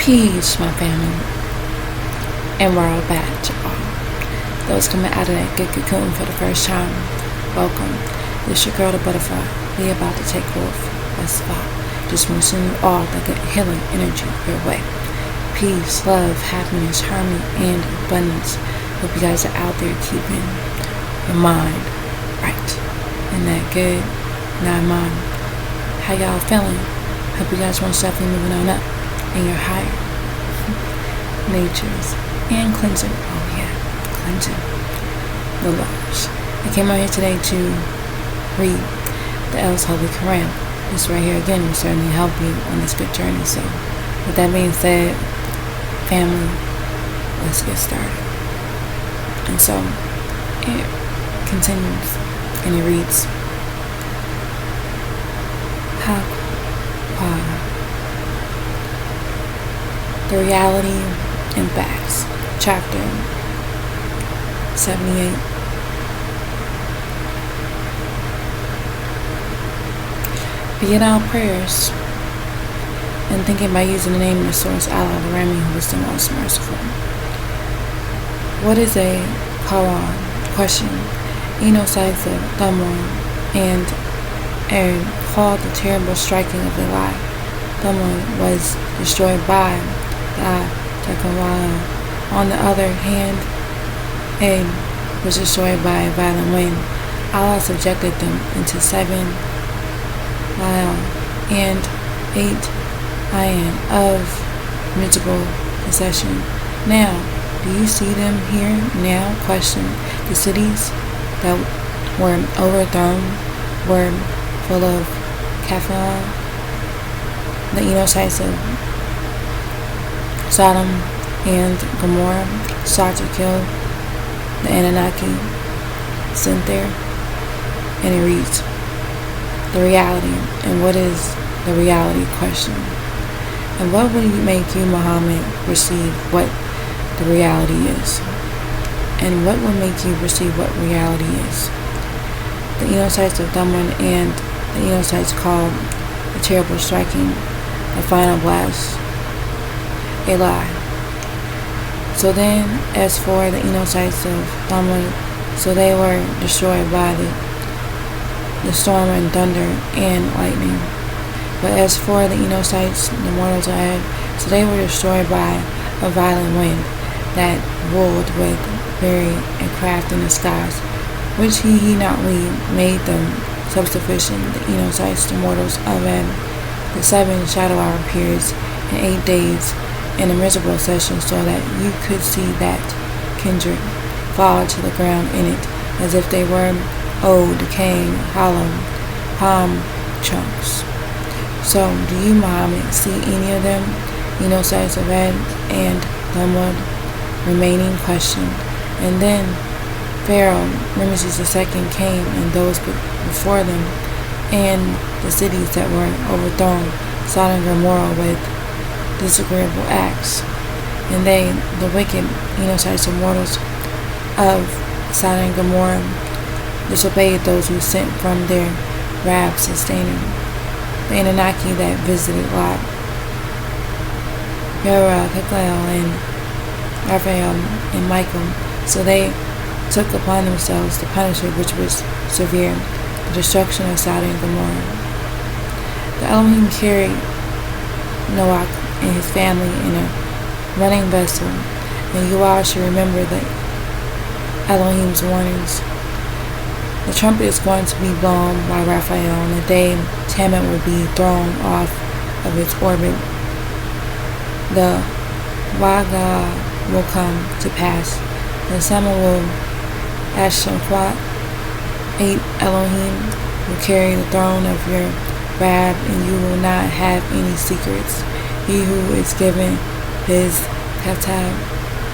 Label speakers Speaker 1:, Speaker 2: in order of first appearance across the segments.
Speaker 1: Peace, my family, and we're all back, y'all. Those coming out of that good cocoon for the first time, welcome. This your girl, the butterfly. We about to take off. Let's vibe. Just want to send you all the good healing energy your way. Peace, love, happiness, harmony, and abundance. Hope you guys are out there keeping your mind right and that good mind. How y'all feeling? Hope you guys want to start moving on up in your higher natures and cleansing. Oh yeah, cleansing the lovers. I came out here today to read the L's Holy Qur'aan. This right here again will certainly help you on this good journey. So with that being said, family, let's get started. And so it continues and it reads, the reality and facts, chapter 78. Begin our prayers and thinking by using the name of the source, Allah, the Rami, who is the most merciful. What is a Qur'aan? Question. Sides of Thamud and Aaron called the terrible striking of the lie. Thamud was destroyed by the On the other hand, Ad was destroyed by a violent wind. Allah subjected them into 7 Lyle and 8 iron of miserable possession. Now, do you see them here now? Question. The cities that were overthrown were full of Kafir, the sites of Sodom and Gomorrah sought to kill the Anunnaki sent there. And it reads, the reality. And what is the reality? Question. And what will make you, Muhammad, perceive what the reality is? And what will make you perceive what reality is? The sites of Thamud and the sites called the terrible striking, the final blast, a lie. So then, as for the sites of Thamud, so they were destroyed by the storm and thunder and lightning. But as for the sites, the mortals ahead, so they were destroyed by a violent wind that ruled with fury and craft in the skies, which he not we made them self-sufficient. The sites, the mortals of the 7 shadow hour periods and 8 days in a miserable session, so that you could see that kindred fall to the ground in it, as if they were old, decaying, hollow palm trunks. So, do you, Muhammad, see any of them? Sites of Ad and Thamud remaining? Question. And then Pharaoh, Ramesses II, came, and those before them, and the cities that were overthrown, Sodom and Gomorrah, with disagreeable acts. And they, the wicked, sites of mortals of Sodom and Gomorrah, disobeyed those who sent from their wrath sustaining. The Anunnaki that visited Lot, Yara, Keklel, and Raphael, and Michael. So they took upon themselves the punishment which was severe, the destruction of Sodom and Gomorrah. The Elohim carried Noah and his family in a running vessel, and you all should remember the Elohim's warnings. The trumpet is going to be blown by Raphael, and the day Tammuz will be thrown off of its orbit. The Waga will come to pass. The Sama will Ashtamquat, 8 Elohim will carry the throne of your Rab, and you will not have any secrets. He who is given his katab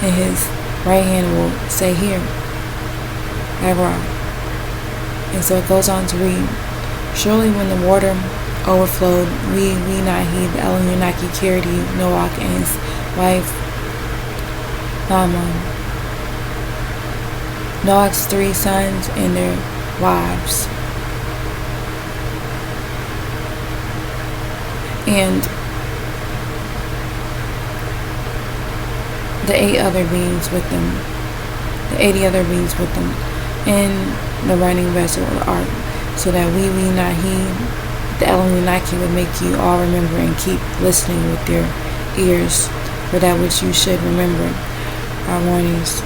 Speaker 1: in his right hand will say, here, Abra. And so it goes on to read, surely when the water overflowed, we not heed the Anunnaki carried Noah and his wife Naaman, Noah's 3 sons and their wives, and the 80 other beings with them in the running vessel of the ark, so that we not heed the Anunnaki would make you all remember and keep listening with your ears for that which you should remember our warnings.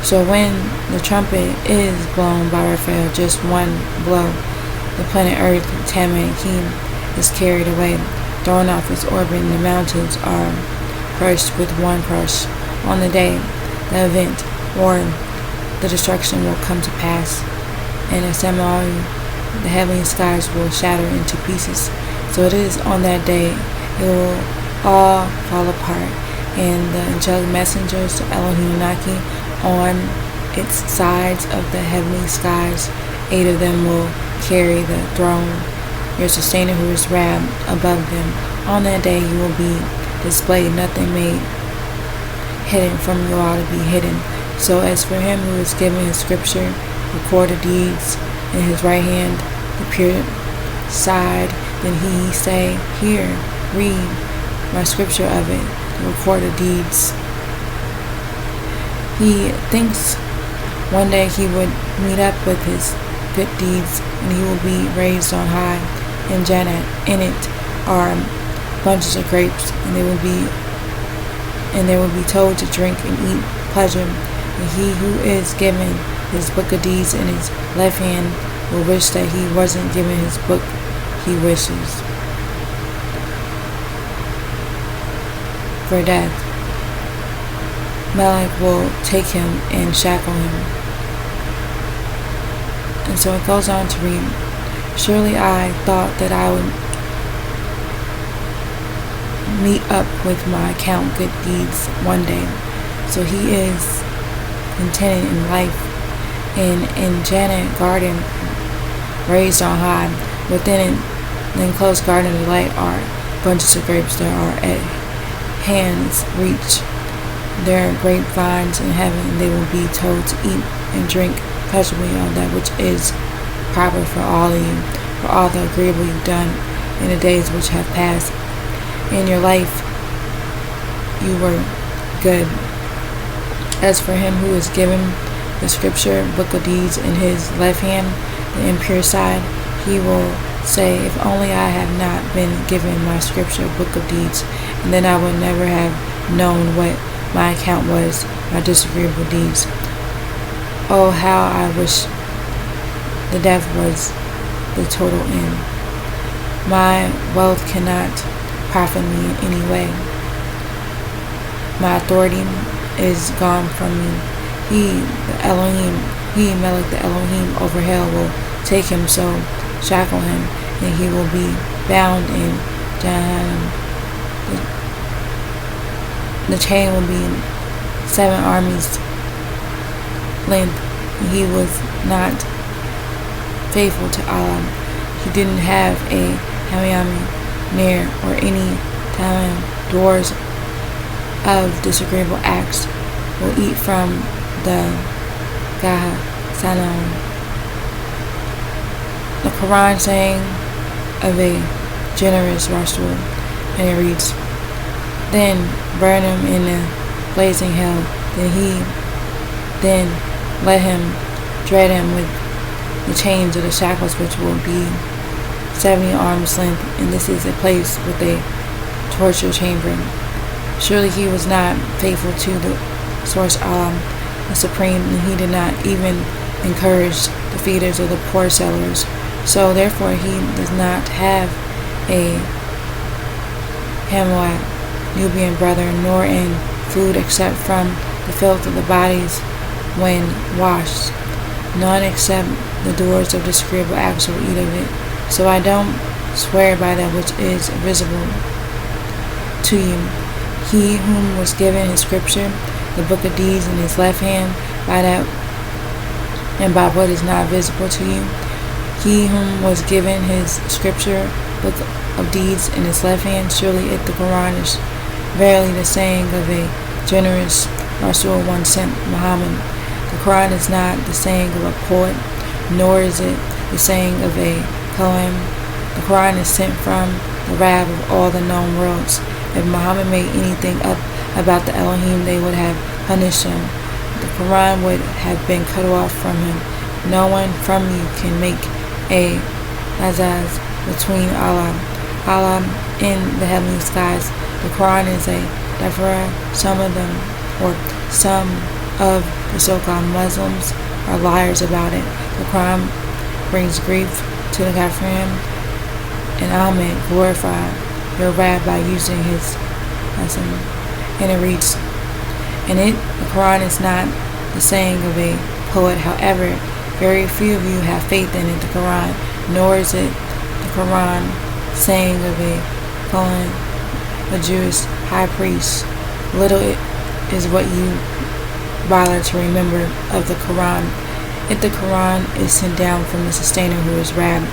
Speaker 1: So when the trumpet is blown by Raphael, just one blow, the planet Earth, Tamakim, is carried away, thrown off its orbit, and the mountains are crushed with one crush. On the day the event or the destruction will come to pass, and as Samael, the heavenly skies will shatter into pieces. So it is on that day it will all fall apart, and the angelic messengers of Elohim on its sides of the heavenly skies, 8 of them will carry the throne, your sustainer who is Rab, above them. On that day you will be displayed, nothing made hidden from you all to be hidden. So as for him who is given his scripture, recorded deeds in his right hand, the pure side, then he say, here, read my scripture of it, the recorded deeds. He thinks one day he would meet up with his good deeds, and he will be raised on high in Jannah. In it are bunches of grapes, and they will be told to drink and eat pleasure. And he who is given his book of deeds in his left hand will wish that he wasn't given his book he wishes for death. Malachi will take him and shackle him. And so it goes on to read, surely I thought that I would meet up with my account good deeds one day. So he is contented in life, and in Jannah garden raised on high. Within the enclosed garden of light are bunches of grapes that are at hand's reach. There are grapevines in heaven, and they will be told to eat and drink pleasurably on that which is proper for all of you, for all the agreeable you've done in the days which have passed. In your life you were good. As for him who is given the scripture book of deeds in his left hand, the impure side, he will say, if only I have not been given my scripture book of deeds, and then I would never have known what my account was, my disagreeable deeds. Oh, how I wish the death was the total end. My wealth cannot profit me in any way. My authority is gone from me. Melech the Elohim over hell will take him, so shackle him, and he will be bound in Jahannam. The chain will be in 7 armies length. He was not faithful to Allah. He didn't have a Hamyami near or any time. Doors of disagreeable acts will eat from the Gaha Salam. The Qur'an saying of a generous Rasul, and it reads, then burn him in the blazing hell, then let him dread him with the chains of the shackles, which will be 70 arms length, and this is a place with a torture chamber. Surely he was not faithful to the source Allah, the Supreme, and he did not even encourage the feeders or the poor sellers. So therefore he does not have a Hamoab, Nubian brother, nor in food except from the filth of the bodies when washed. None except the doers of disagreeable acts will eat of it. So I don't swear by that which is visible to you. He whom was given his scripture, the book of deeds in his left hand, by that and by what is not visible to you. He whom was given his scripture, book of deeds in his left hand, surely it, the Qur'an, is verily the saying of a generous Rasul, one sent Muhammad. The Qur'an is not the saying of a poet, nor is it the saying of a poem. The Qur'an is sent from the Rab of all the known worlds. If Muhammad made anything up about the Elohim, they would have punished him. The Qur'an would have been cut off from him. No one from you can make a azaz between Allah in the heavenly skies. The Quran is a Deborah. Some of the so-called Muslims are liars about it. The Quran brings grief to the Kafirim, and Ahmed glorify your Rab by using his lesson. And it reads, the Quran is not the saying of a poet. However, very few of you have faith in it, the Quran, nor is it the Quran saying of a Cohen, a Jewish high priest. Little is what you bother to remember of the Quran. If the Quran is sent down from the sustainer who is Rab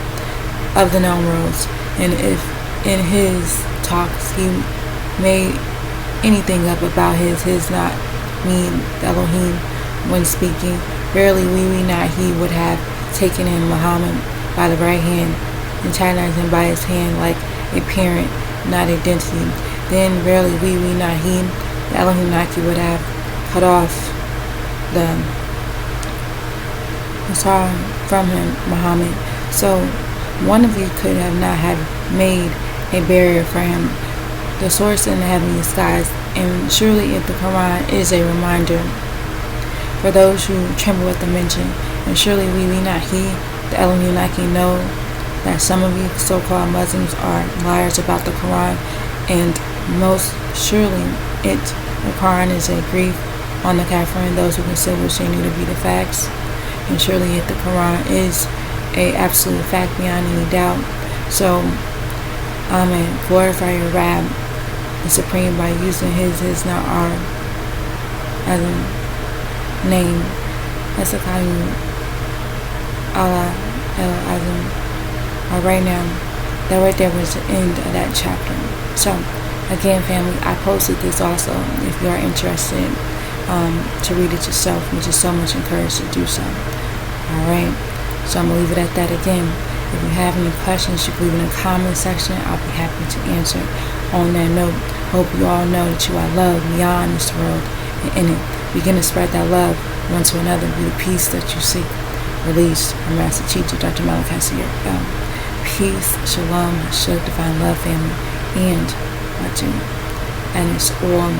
Speaker 1: of the known worlds, and if in his talks he made anything up about his not mean the Elohim when speaking, verily we not he would have taken him Muhammad by the right hand and tyrannized him by his hand like a parent, not identity. Then verily we not he, the Elohim Naki, would have cut off the Nasar from him, Muhammad. So one of you could have not have made a barrier for him, the source in the heavenly skies. And surely if the Quran is a reminder for those who tremble at the mention, and surely we not he, the Elohim Naki, know that some of you so-called Muslims are liars about the Quran, and most surely the Quran is a grief on the Kafir and those who consider which they knew to be the facts. And surely if the Quran is a absolute fact beyond any doubt. So Amen. Glorify your Rab, the Supreme, by using his not our as a name. Esakayu Allah El Azim. Right now, that right there was the end of that chapter. So again, family, I posted this also if you are interested to read it yourself, which is so much encouraged to do so. Alright, so I'm going to leave it at that again. If you have any questions, you can leave it in the comment section. I'll be happy to answer. On that note, hope you all know that you are loved beyond this world, and in it, begin to spread that love one to another. Be the peace that you seek. Release our Master Teacher, Dr. Malachi. Peace, shalom, Hashuk, divine love, family, and watching. And it's all